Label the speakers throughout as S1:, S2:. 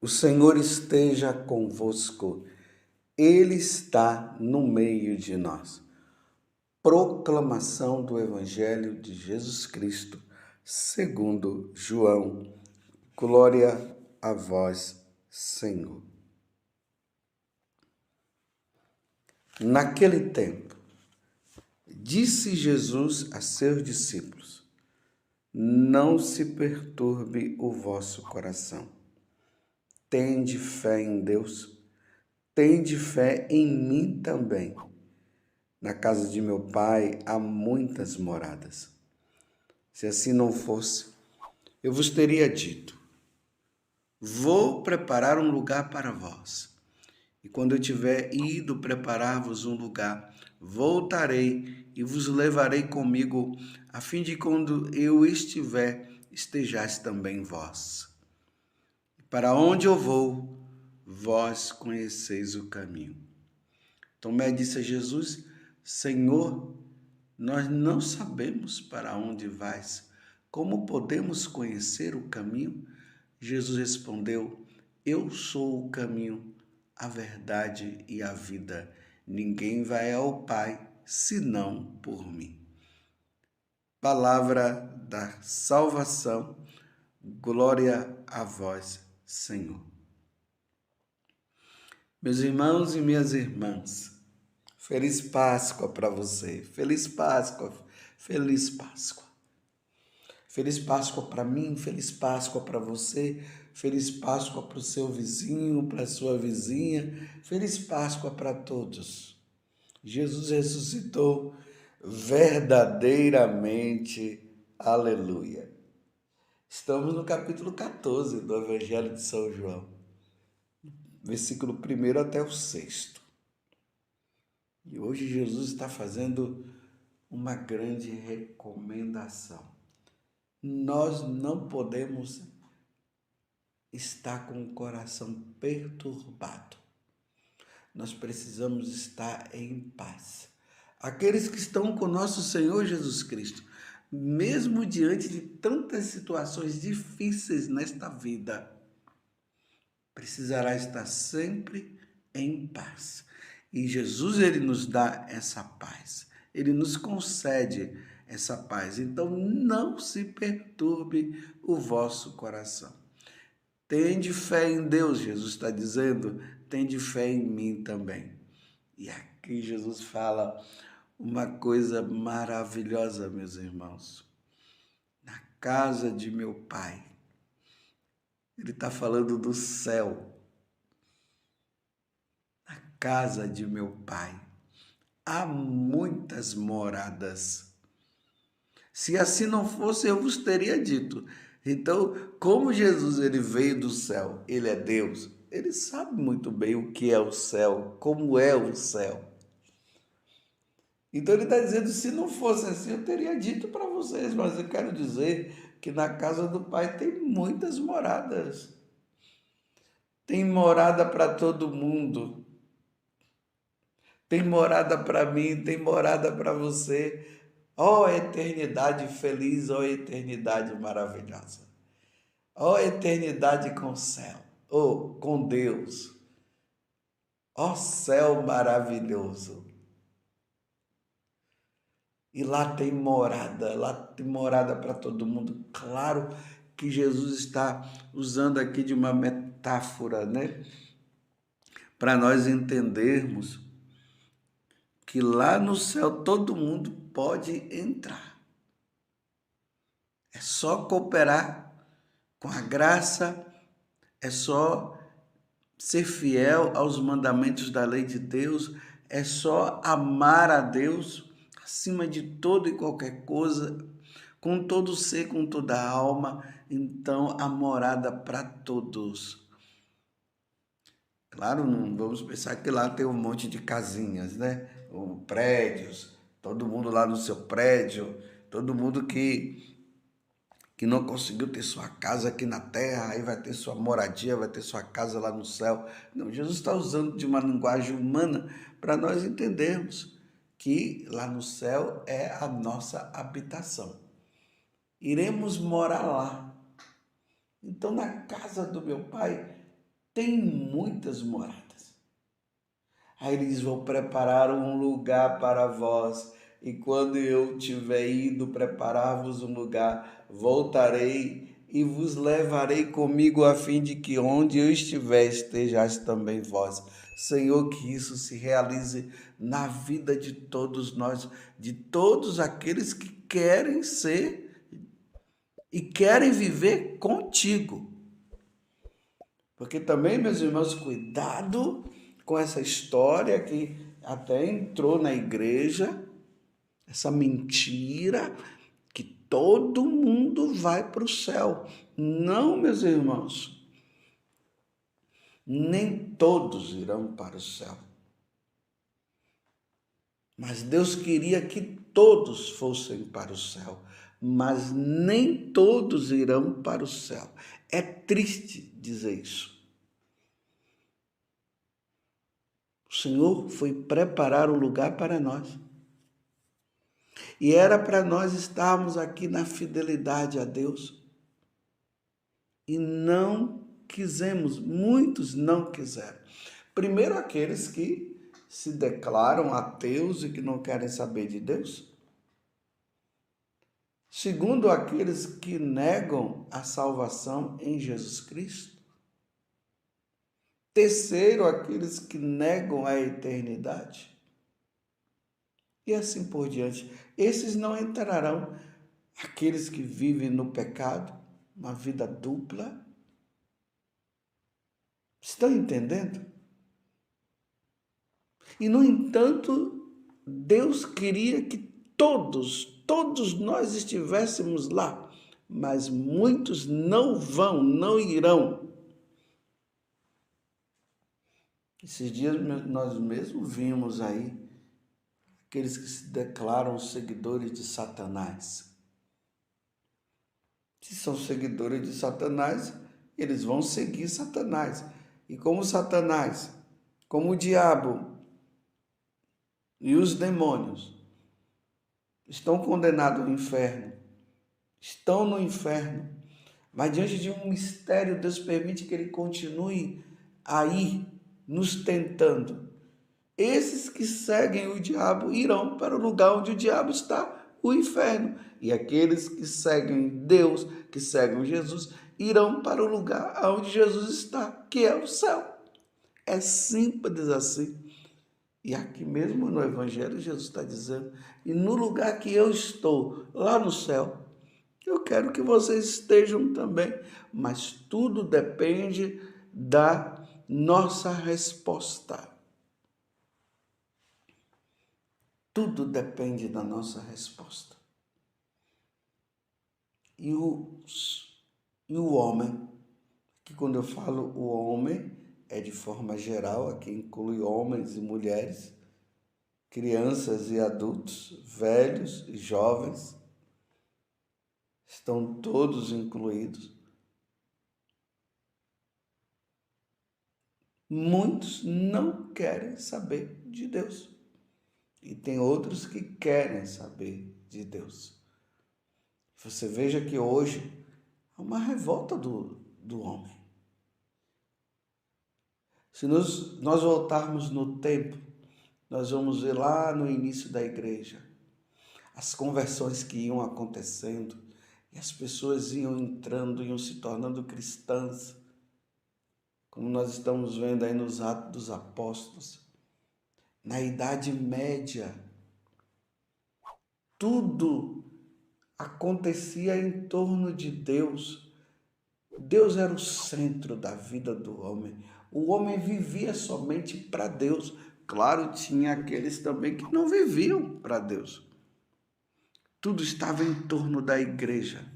S1: O Senhor esteja convosco, Ele está no meio de nós. Proclamação do Evangelho de Jesus Cristo, segundo João. Glória a vós, Senhor. Naquele tempo, disse Jesus a seus discípulos: Não se perturbe o vosso coração. Tende fé em Deus, tende fé em mim também. Na casa de meu pai há muitas moradas. Se assim não fosse, eu vos teria dito: Vou preparar um lugar para vós. E quando eu tiver ido preparar-vos um lugar, voltarei e vos levarei comigo, a fim de quando eu estiver, estejais também vós. Para onde eu vou, vós conheceis o caminho. Tomé disse a Jesus: Senhor, nós não sabemos para onde vais. Como podemos conhecer o caminho? Jesus respondeu: Eu sou o caminho, a verdade e a vida. Ninguém vai ao Pai senão por mim. Palavra da salvação. Glória a vós, Senhor. Meus irmãos e minhas irmãs, feliz Páscoa para você. Feliz Páscoa, feliz Páscoa. Feliz Páscoa para mim, feliz Páscoa para você, feliz Páscoa para o seu vizinho, para a sua vizinha, feliz Páscoa para todos. Jesus ressuscitou verdadeiramente, aleluia. Estamos no capítulo 14 do Evangelho de São João, versículo 1 até o 6. E hoje Jesus está fazendo uma grande recomendação. Nós não podemos estar com o coração perturbado. Nós precisamos estar em paz. Aqueles que estão com nosso Senhor Jesus Cristo, mesmo diante de tantas situações difíceis nesta vida, precisará estar sempre em paz. E Jesus, ele nos dá essa paz. Ele nos concede essa paz. Então, não se perturbe o vosso coração. Tende fé em Deus, Jesus está dizendo, tende fé em mim também. E aqui Jesus fala uma coisa maravilhosa, meus irmãos. Na casa de meu Pai. Ele está falando do céu. Na casa de meu Pai há muitas moradas. Se assim não fosse, eu vos teria dito. Então, como Jesus ele veio do céu, ele é Deus, ele sabe muito bem o que é o céu, como é o céu. Então ele está dizendo, se não fosse assim, eu teria dito para vocês, mas eu quero dizer que na casa do Pai tem muitas moradas. Tem morada para todo mundo. Tem morada para mim, tem morada para você. Ó eternidade feliz, ó eternidade maravilhosa. Ó eternidade com o céu, ou com Deus. Ó céu maravilhoso. E lá tem morada para todo mundo. Claro que Jesus está usando aqui de uma metáfora, né? Para nós entendermos que lá no céu todo mundo pode entrar. É só cooperar com a graça, é só ser fiel aos mandamentos da lei de Deus, é só amar a Deus acima de toda e qualquer coisa, com todo ser, com toda a alma. Então, a morada para todos. Claro, não vamos pensar que lá tem um monte de casinhas, né? Ou prédios, todo mundo lá no seu prédio, todo mundo que não conseguiu ter sua casa aqui na terra, aí vai ter sua moradia, vai ter sua casa lá no céu. Não, Jesus está usando de uma linguagem humana para nós entendermos que lá no céu é a nossa habitação. Iremos morar lá. Então, na casa do meu Pai tem muitas moradas. Aí ele diz: vou preparar um lugar para vós, e quando eu tiver ido preparar-vos um lugar, voltarei e vos levarei comigo, a fim de que onde eu estiver, estejais também vós. Senhor, que isso se realize na vida de todos nós, de todos aqueles que querem ser e querem viver contigo. Porque também, meus irmãos, cuidado com essa história que até entrou na igreja, essa mentira que todo mundo vai para o céu. Não, meus irmãos, nem todos irão para o céu. Mas Deus queria que todos fossem para o céu, mas nem todos irão para o céu. É triste dizer isso. O Senhor foi preparar o lugar para nós. E era para nós estarmos aqui na fidelidade a Deus. E não quisemos, muitos não quiseram. Primeiro, aqueles que se declaram ateus e que não querem saber de Deus. Segundo, aqueles que negam a salvação em Jesus Cristo. Terceiro, aqueles que negam a eternidade. E assim por diante. Esses não entrarão. Aqueles que vivem no pecado, uma vida dupla. Estão entendendo? E, no entanto, Deus queria que todos nós estivéssemos lá, mas muitos não vão, não irão. Esses dias nós mesmos vimos aí aqueles que se declaram seguidores de Satanás. Se são seguidores de Satanás, eles vão seguir Satanás. E como Satanás, como o diabo e os demônios estão condenados ao inferno, estão no inferno, mas diante de um mistério, Deus permite que ele continue aí, nos tentando. Esses que seguem o diabo irão para o lugar onde o diabo está, o inferno. E aqueles que seguem Deus, que seguem Jesus, irão para o lugar onde Jesus está, que é o céu. É simples assim. E aqui mesmo no Evangelho, Jesus está dizendo: e no lugar que eu estou, lá no céu, eu quero que vocês estejam também. Mas tudo depende da nossa resposta. Tudo depende da nossa resposta. E o homem, que quando eu falo o homem, é de forma geral, aqui inclui homens e mulheres, crianças e adultos, velhos e jovens, estão todos incluídos. Muitos não querem saber de Deus. E tem outros que querem saber de Deus. Você veja que hoje há uma revolta do homem. Se nós voltarmos no tempo, nós vamos ver lá no início da igreja as conversões que iam acontecendo e as pessoas iam entrando, iam se tornando cristãs, como nós estamos vendo aí nos Atos dos Apóstolos. Na Idade Média, tudo acontecia em torno de Deus. Deus era o centro da vida do homem. O homem vivia somente para Deus. Claro, tinha aqueles também que não viviam para Deus. Tudo estava em torno da igreja.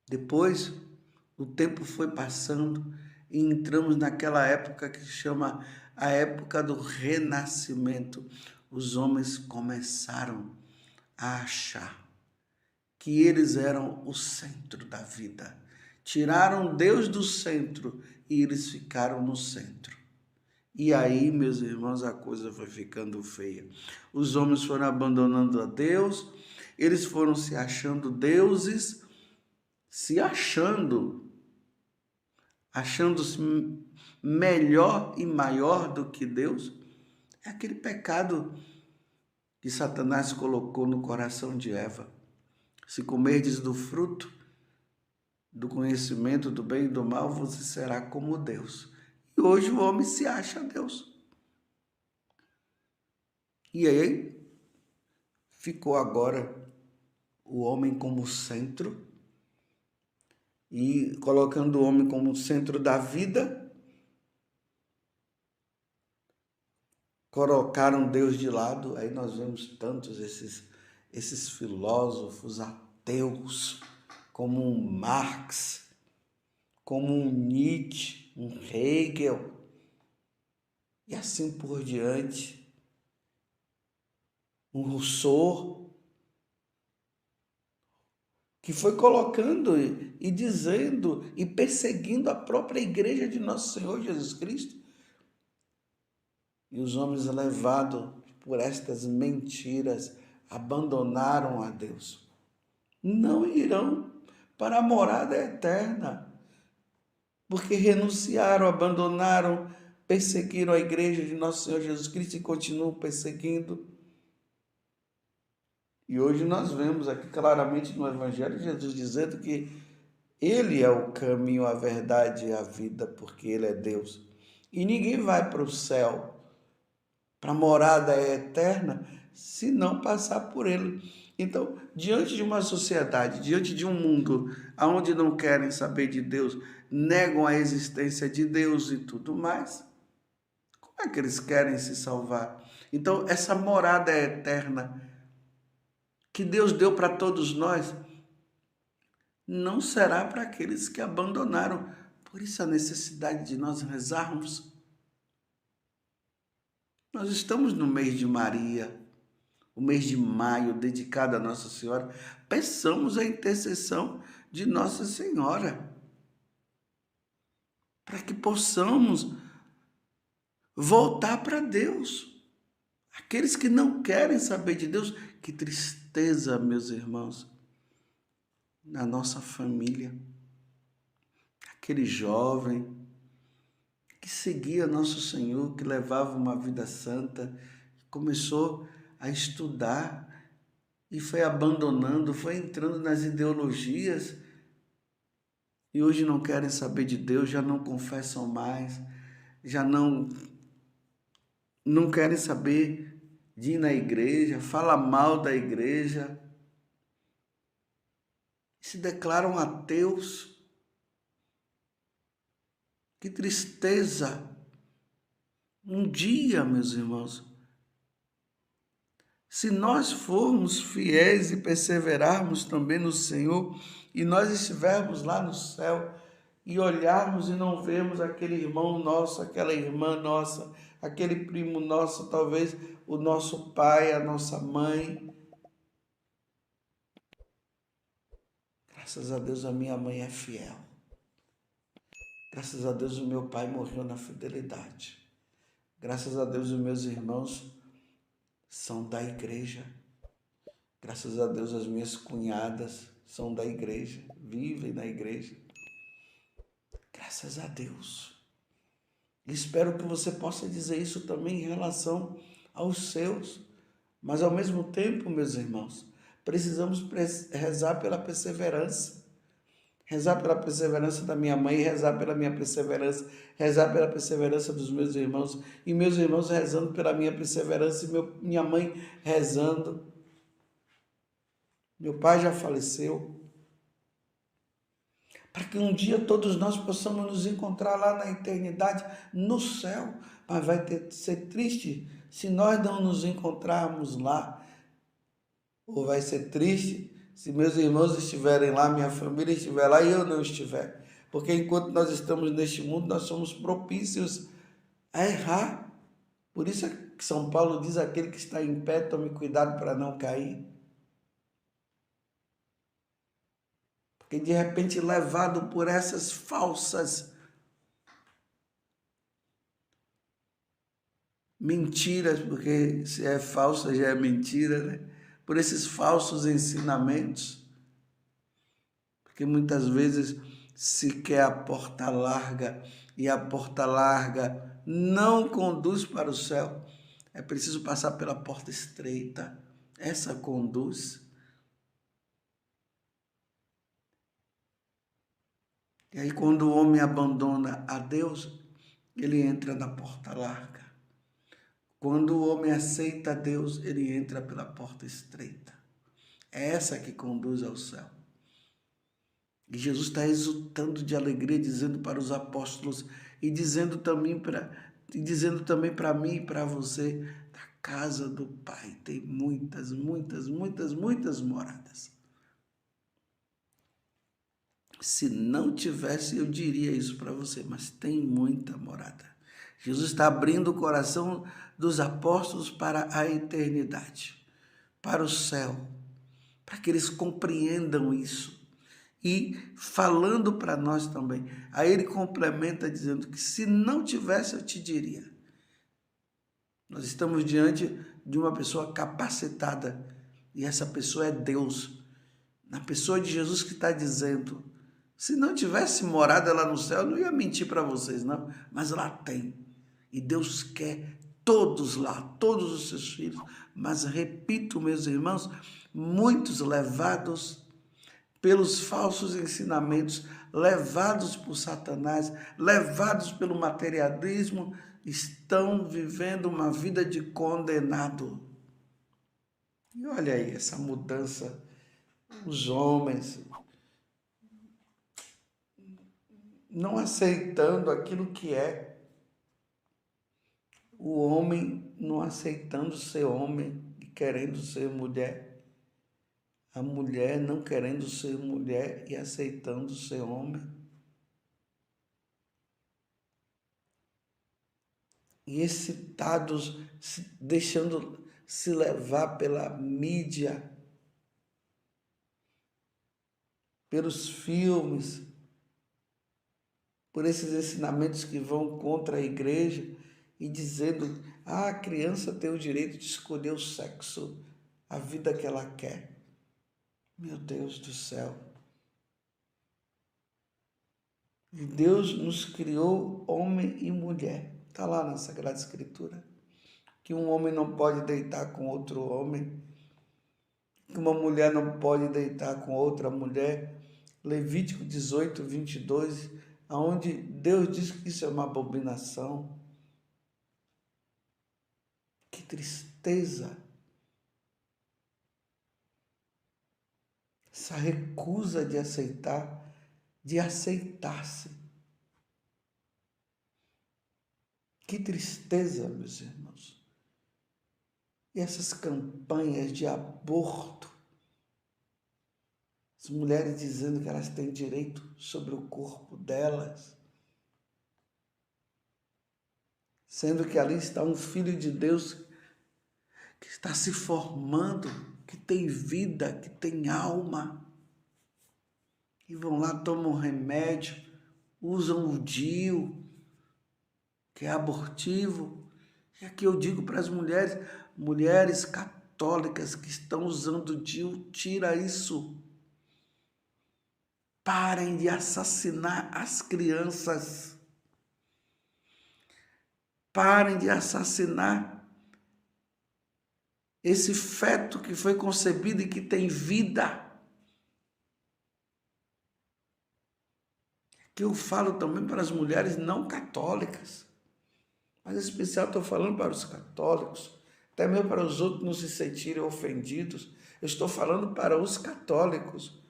S1: Depois, o tempo foi passando e entramos naquela época que se chama a época do Renascimento. Os homens começaram a achar que eles eram o centro da vida. Tiraram Deus do centro e eles ficaram no centro. E aí, meus irmãos, a coisa foi ficando feia. Os homens foram abandonando a Deus, eles foram se achando deuses, se achando achando-se melhor e maior do que Deus, é aquele pecado que Satanás colocou no coração de Eva. Se comerdes do fruto do conhecimento do bem e do mal, você será como Deus. E hoje o homem se acha Deus. E aí ficou agora o homem como centro, e colocando o homem como centro da vida, colocaram Deus de lado. Aí nós vemos tantos esses filósofos ateus, como um Marx, como um Nietzsche, um Hegel, e assim por diante, um Rousseau, que foi colocando e dizendo e perseguindo a própria igreja de nosso Senhor Jesus Cristo. E os homens, levados por estas mentiras, abandonaram a Deus. Não irão para a morada eterna, porque renunciaram, abandonaram, perseguiram a igreja de nosso Senhor Jesus Cristo e continuam perseguindo. E hoje nós vemos aqui claramente no Evangelho Jesus dizendo que Ele é o caminho, a verdade e a vida, porque Ele é Deus. E ninguém vai para o céu, para a morada eterna, se não passar por Ele. Então, diante de uma sociedade, diante de um mundo onde não querem saber de Deus, negam a existência de Deus e tudo mais, como é que eles querem se salvar? Então, essa morada eterna que Deus deu para todos nós, não será para aqueles que abandonaram. Por isso a necessidade de nós rezarmos. Nós estamos no mês de Maria, o mês de maio, dedicado a Nossa Senhora. Peçamos a intercessão de Nossa Senhora, para que possamos voltar para Deus. Aqueles que não querem saber de Deus, que tristeza, meus irmãos, na nossa família. Aquele jovem que seguia nosso Senhor, que levava uma vida santa, começou a estudar e foi abandonando, foi entrando nas ideologias e hoje não querem saber de Deus, já não confessam mais, já não querem saber de ir na igreja, fala mal da igreja, se declaram ateus. Que tristeza! Um dia, meus irmãos, se nós formos fiéis e perseverarmos também no Senhor, e nós estivermos lá no céu e olharmos e não vermos aquele irmão nosso, aquela irmã nossa, aquele primo nosso, talvez o nosso pai, a nossa mãe. Graças a Deus a minha mãe é fiel. Graças a Deus o meu pai morreu na fidelidade. Graças a Deus os meus irmãos são da igreja. Graças a Deus as minhas cunhadas são da igreja, vivem na igreja. Graças a Deus. Espero que você possa dizer isso também em relação aos seus. Mas ao mesmo tempo, meus irmãos, precisamos rezar pela perseverança. Rezar pela perseverança da minha mãe, rezar pela minha perseverança, rezar pela perseverança dos meus irmãos, e meus irmãos rezando pela minha perseverança, e minha mãe rezando. Meu pai já faleceu. Para que um dia todos nós possamos nos encontrar lá na eternidade, no céu. Mas vai ser triste se nós não nos encontrarmos lá. Ou vai ser triste se meus irmãos estiverem lá, minha família estiver lá e eu não estiver. Porque enquanto nós estamos neste mundo, nós somos propícios a errar. Por isso é que São Paulo diz: aquele que está em pé, tome cuidado para não cair. Porque de repente, levado por essas falsas mentiras, porque se é falsa já é mentira, né? Por esses falsos ensinamentos, porque muitas vezes se quer a porta larga e a porta larga não conduz para o céu, é preciso passar pela porta estreita. Essa conduz. E aí, quando o homem abandona a Deus, ele entra na porta larga. Quando o homem aceita a Deus, ele entra pela porta estreita. É essa que conduz ao céu. E Jesus está exultando de alegria, dizendo para os apóstolos e dizendo também para mim e para você, da casa do Pai tem muitas, muitas, muitas, muitas moradas. Se não tivesse, eu diria isso para você, mas tem muita morada. Jesus está abrindo o coração dos apóstolos para a eternidade, para o céu, para que eles compreendam isso. E falando para nós também. Aí ele complementa dizendo que se não tivesse, eu te diria. Nós estamos diante de uma pessoa capacitada e essa pessoa é Deus. Na pessoa de Jesus que está dizendo, se não tivesse morada lá no céu, eu não ia mentir para vocês, não. Mas lá tem. E Deus quer todos lá, todos os seus filhos. Mas repito, meus irmãos, muitos levados pelos falsos ensinamentos, levados por Satanás, levados pelo materialismo, estão vivendo uma vida de condenado. E olha aí essa mudança, os homens não aceitando aquilo que é, o homem não aceitando ser homem e querendo ser mulher, a mulher não querendo ser mulher e aceitando ser homem. E excitados, deixando se levar pela mídia, pelos filmes, por esses ensinamentos que vão contra a igreja e dizendo, a criança tem o direito de escolher o sexo, a vida que ela quer. Meu Deus do céu. E Deus nos criou homem e mulher. Está lá na Sagrada Escritura. Que um homem não pode deitar com outro homem. Que uma mulher não pode deitar com outra mulher. Levítico 18, 22, onde Deus diz que isso é uma abominação. Que tristeza! Essa recusa de aceitar, de aceitar-se. Que tristeza, meus irmãos. E essas campanhas de aborto, as mulheres dizendo que elas têm direito sobre o corpo delas, sendo que ali está um filho de Deus que está se formando, que tem vida, que tem alma, e vão lá, tomam remédio, usam o DIU, que é abortivo. E aqui eu digo para as mulheres católicas que estão usando o DIU, tira isso. Parem de assassinar as crianças. Parem de assassinar esse feto que foi concebido e que tem vida. Que eu falo também para as mulheres não católicas. Mas em especial estou falando para os católicos, até mesmo para os outros não se sentirem ofendidos. Eu estou falando para os católicos.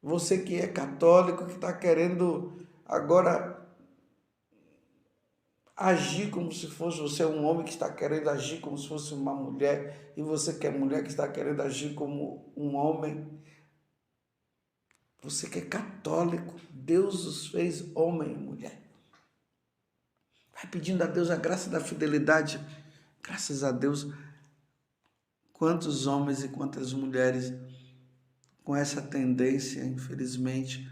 S1: Você que é católico, que está querendo agora agir como se fosse, você é um homem que está querendo agir como se fosse uma mulher, e você que é mulher que está querendo agir como um homem. Você que é católico, Deus os fez homem e mulher. Vai pedindo a Deus a graça da fidelidade. Graças a Deus, quantos homens e quantas mulheres com essa tendência, infelizmente,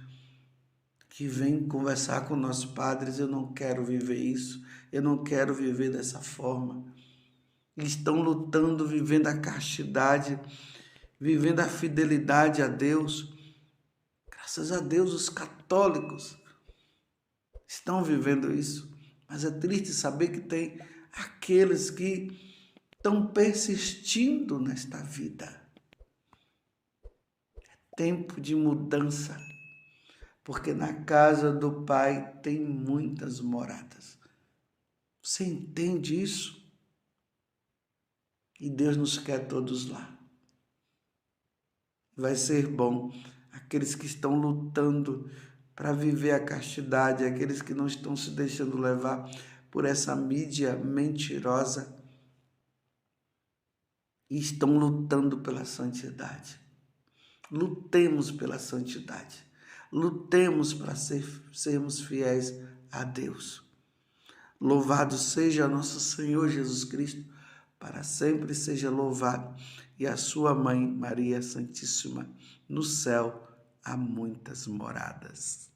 S1: que vem conversar com nossos padres, eu não quero viver isso, eu não quero viver dessa forma. Eles estão lutando, vivendo a castidade, vivendo a fidelidade a Deus. Graças a Deus, os católicos estão vivendo isso. Mas é triste saber que tem aqueles que estão persistindo nesta vida. É tempo de mudança, porque na casa do Pai tem muitas moradas. Você entende isso? E Deus nos quer todos lá. Vai ser bom. Aqueles que estão lutando para viver a castidade, aqueles que não estão se deixando levar por essa mídia mentirosa e estão lutando pela santidade. Lutemos pela santidade. Lutemos para sermos fiéis a Deus. Louvado seja nosso Senhor Jesus Cristo, para sempre seja louvado. E a sua mãe, Maria Santíssima, no céu há muitas moradas.